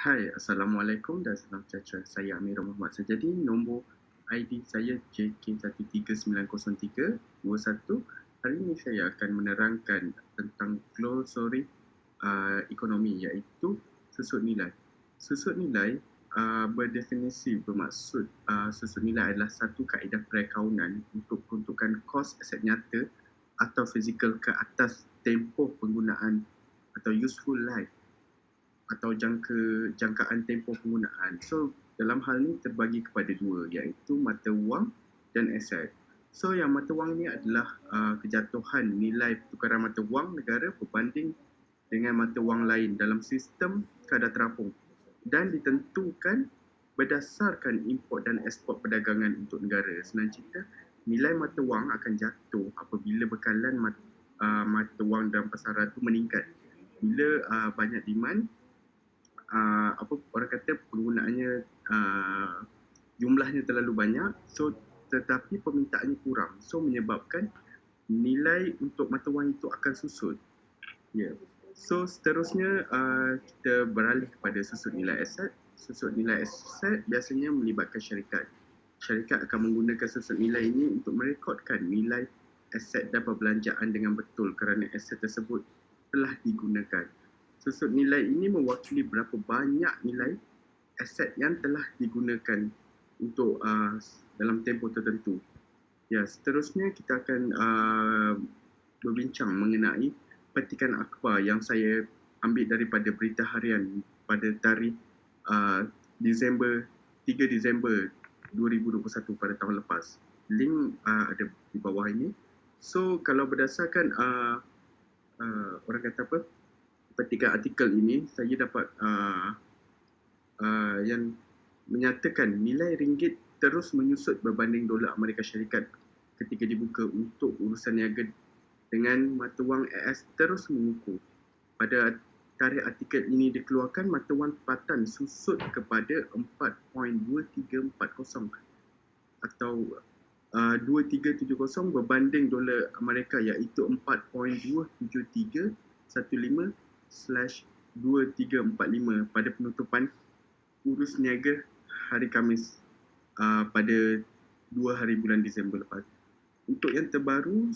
Hai, Assalamualaikum dan salam sejahtera. Saya Amir Muhammad Sajadi. Nombor ID saya JK13903121. Hari ini saya akan menerangkan tentang glosori ekonomi, iaitu susut nilai. Susut nilai berdefinisi bermaksud susut nilai adalah satu kaedah perakaunan untuk peruntukan kos aset nyata atau fizikal ke atas tempoh penggunaan atau useful life atau jangkaan tempoh penggunaan. So, dalam hal ini terbagi kepada dua, iaitu mata wang dan aset. So, yang mata wang ni adalah kejatuhan nilai pertukaran mata wang negara berbanding dengan mata wang lain dalam sistem kadar terapung dan ditentukan berdasarkan import dan ekspor perdagangan untuk negara. Senang cerita, nilai mata wang akan jatuh apabila bekalan mata wang dalam pasaran itu meningkat. Bila banyak demand, orang kata penggunaannya jumlahnya terlalu banyak, so tetapi permintaannya kurang, so menyebabkan nilai untuk mata wang itu akan susut. So seterusnya kita beralih kepada susut nilai aset. Susut nilai aset biasanya melibatkan syarikat. Syarikat akan menggunakan susut nilai ini untuk merekodkan nilai aset dan perbelanjaan dengan betul kerana aset tersebut telah digunakan. Susut nilai ini mewakili berapa banyak nilai aset yang telah digunakan untuk dalam tempoh tertentu. Seterusnya kita akan berbincang mengenai petikan akhbar yang saya ambil daripada Berita Harian pada tarikh 3 Disember 2021 pada tahun lepas. Link ada di bawah ini. So, kalau berdasarkan orang kata apa, petikan artikel ini, saya dapat yang menyatakan nilai ringgit terus menyusut berbanding dolar Amerika Syarikat ketika dibuka untuk urusan niaga dengan mata wang AS terus mengukuh. Pada tarikh artikel ini dikeluarkan, mata wang tempatan susut kepada 4.2340 atau 2370 berbanding dolar Amerika, iaitu 4.27315/2345 pada penutupan urus niaga hari Khamis pada 2 hari bulan Disember lepas. Untuk yang terbaru,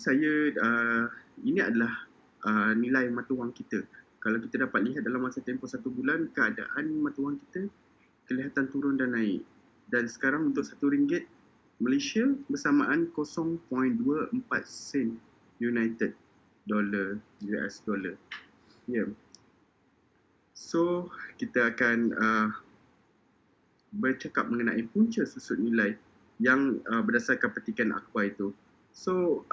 ini adalah nilai mata wang kita. Kalau kita dapat lihat dalam masa tempoh 1 bulan, keadaan mata wang kita kelihatan turun dan naik. Dan sekarang untuk RM1 Malaysia bersamaan 0.24 sen United Dollar US Dollar. So, kita akan bercakap mengenai punca susut nilai yang berdasarkan petikan akhbar itu. So,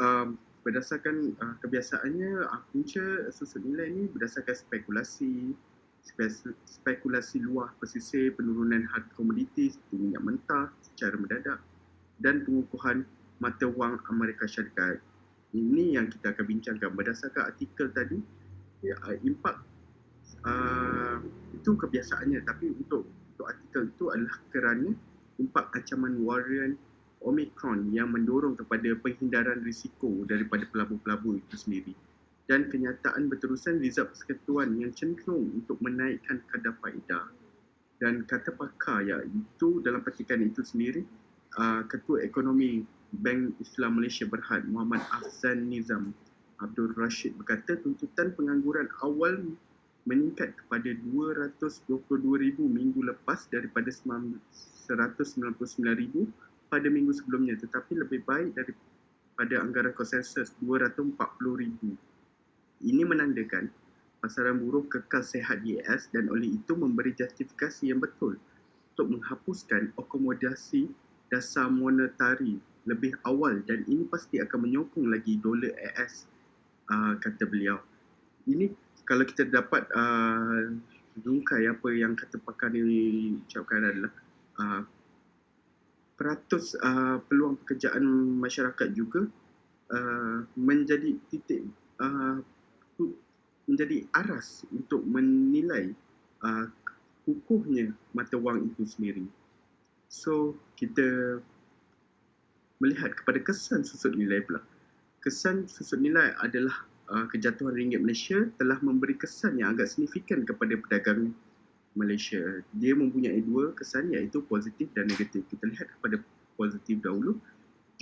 berdasarkan kebiasaannya, punca susut nilai ini berdasarkan spekulasi luar pesisir, penurunan harga komoditi seperti minyak mentah secara mendadak dan pengukuhan mata wang Amerika Syarikat. Ini yang kita akan bincangkan berdasarkan artikel tadi. Impak itu kebiasaannya, tapi untuk artikel itu adalah kerana impak ancaman varian Omicron yang mendorong kepada penghindaran risiko daripada pelabur-pelabur itu sendiri, dan kenyataan berterusan Rizab Persekutuan yang cenderung untuk menaikkan kadar faedah. Dan kata pakar, iaitu dalam petikan itu sendiri, Ketua Ekonomi Bank Islam Malaysia Berhad Muhammad Afzan Nizam Abdul Rashid berkata tuntutan pengangguran awal meningkat kepada 222,000 minggu lepas daripada 199,000 pada minggu sebelumnya, tetapi lebih baik daripada anggaran konsensus 240,000. Ini menandakan pasaran buruh kekal sihat di AS dan oleh itu memberi justifikasi yang betul untuk menghapuskan akomodasi dasar monetari lebih awal, dan ini pasti akan menyokong lagi dolar AS, kata beliau. Ini kalau kita dapat rungkai apa yang kata pakar ni ucapkan adalah peratus peluang pekerjaan masyarakat juga menjadi titik menjadi aras untuk menilai kukuhnya mata wang itu sendiri. So, kita melihat kepada kesan susut nilai pula. Kesan susut nilai adalah kejatuhan ringgit Malaysia telah memberi kesan yang agak signifikan kepada perdagangan Malaysia. Dia mempunyai dua kesan iaitu positif dan negatif. Kita lihat kepada positif dahulu.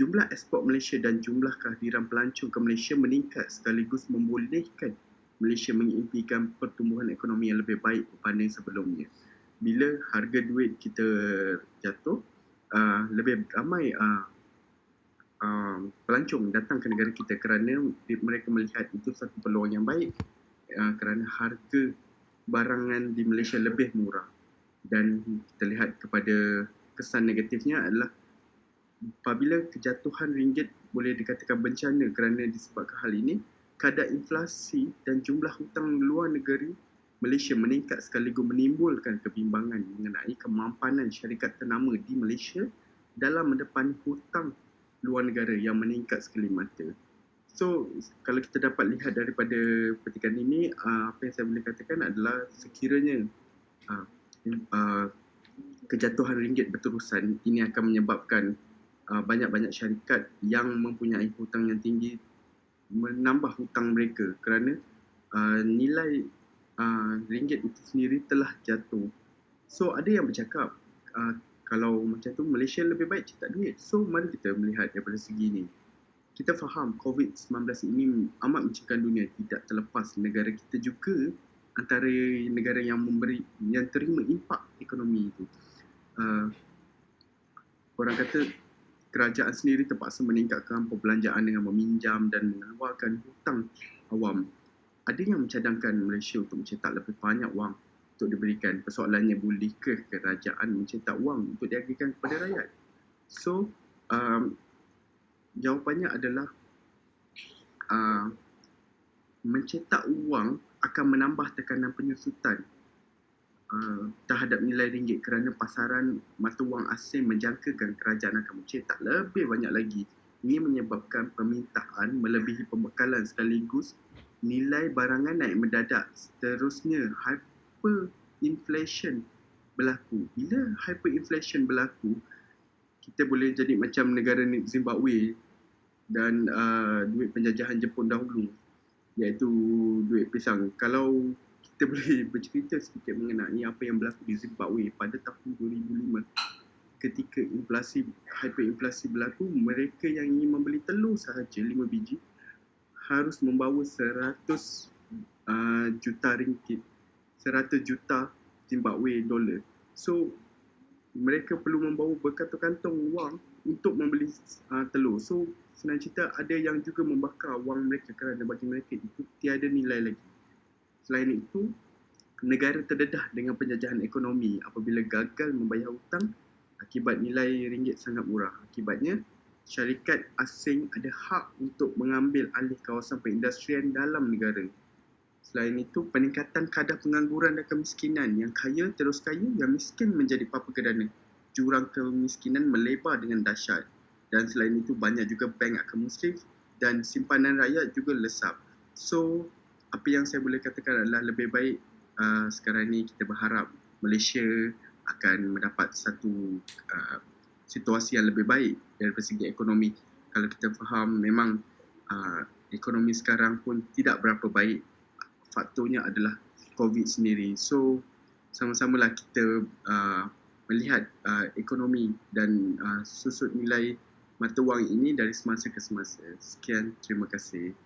Jumlah ekspor Malaysia dan jumlah kehadiran pelancong ke Malaysia meningkat sekaligus membolehkan Malaysia mengimpikan pertumbuhan ekonomi yang lebih baik berbanding sebelumnya. Bila harga duit kita jatuh, lebih ramai pelancong datang ke negara kita kerana mereka melihat itu satu peluang yang baik kerana harga barangan di Malaysia lebih murah. Dan kita lihat kepada kesan negatifnya adalah apabila kejatuhan ringgit boleh dikatakan bencana kerana disebabkan hal ini, kadar inflasi dan jumlah hutang luar negeri Malaysia meningkat sekaligus menimbulkan kebimbangan mengenai kemampanan syarikat ternama di Malaysia dalam mendepani hutang luar negara yang meningkat sekali mata. So, kalau kita dapat lihat daripada petikan ini, apa yang saya boleh katakan adalah sekiranya kejatuhan ringgit berterusan, ini akan menyebabkan banyak-banyak syarikat yang mempunyai hutang yang tinggi menambah hutang mereka kerana nilai ringgit itu sendiri telah jatuh. So, ada yang bercakap kalau macam tu Malaysia lebih baik cetak duit. So, mari kita melihat daripada segi ni. Kita faham COVID-19 ini amat mencengkam dunia, tidak terlepas negara kita juga antara negara yang terima impak ekonomi itu. Orang kata kerajaan sendiri terpaksa meningkatkan perbelanjaan dengan meminjam dan mengeluarkan hutang awam. Ada yang mencadangkan Malaysia untuk mencetak lebih banyak wang untuk diberikan. Persoalannya, bolehkah kerajaan mencetak wang untuk diagihkan kepada rakyat? So, jawapannya adalah mencetak wang akan menambah tekanan penyusutan terhadap nilai ringgit kerana pasaran mata wang asing menjangkakan kerajaan akan mencetak lebih banyak lagi. Ini menyebabkan permintaan melebihi pembekalan sekaligus nilai barangan naik mendadak. Seterusnya, hyperinflation berlaku. Bila hyperinflation berlaku, kita boleh jadi macam negara Zimbabwe dan duit penjajahan Jepun dahulu, iaitu duit pisang. Kalau kita boleh bercerita sedikit mengenai apa yang berlaku di Zimbabwe pada tahun 2005 ketika hyperinflasi berlaku, mereka yang ingin membeli telur sahaja 5 biji harus membawa 100 juta ringgit, 100 juta Zimbabwe dolar. So, mereka perlu membawa berkantong-kantong wang untuk membeli telur. So, senang cerita, ada yang juga membakar wang mereka kerana bagi mereka itu tiada nilai lagi. Selain itu, negara terdedah dengan penjajahan ekonomi apabila gagal membayar hutang akibat nilai ringgit sangat murah. Akibatnya, syarikat asing ada hak untuk mengambil alih kawasan perindustrian dalam negara. Selain itu, peningkatan kadar pengangguran dan kemiskinan. Yang kaya terus kaya, yang miskin menjadi papa kedana. Jurang kemiskinan melebar dengan dahsyat. Dan selain itu, banyak juga bank akan musrif dan simpanan rakyat juga lesap. So, apa yang saya boleh katakan adalah lebih baik sekarang ni kita berharap Malaysia akan mendapat satu situasi yang lebih baik dari segi ekonomi. Kalau kita faham memang ekonomi sekarang pun tidak berapa baik. Faktornya adalah COVID sendiri. So, sama-samalah kita melihat ekonomi dan susut nilai mata wang ini dari semasa ke semasa. Sekian, terima kasih.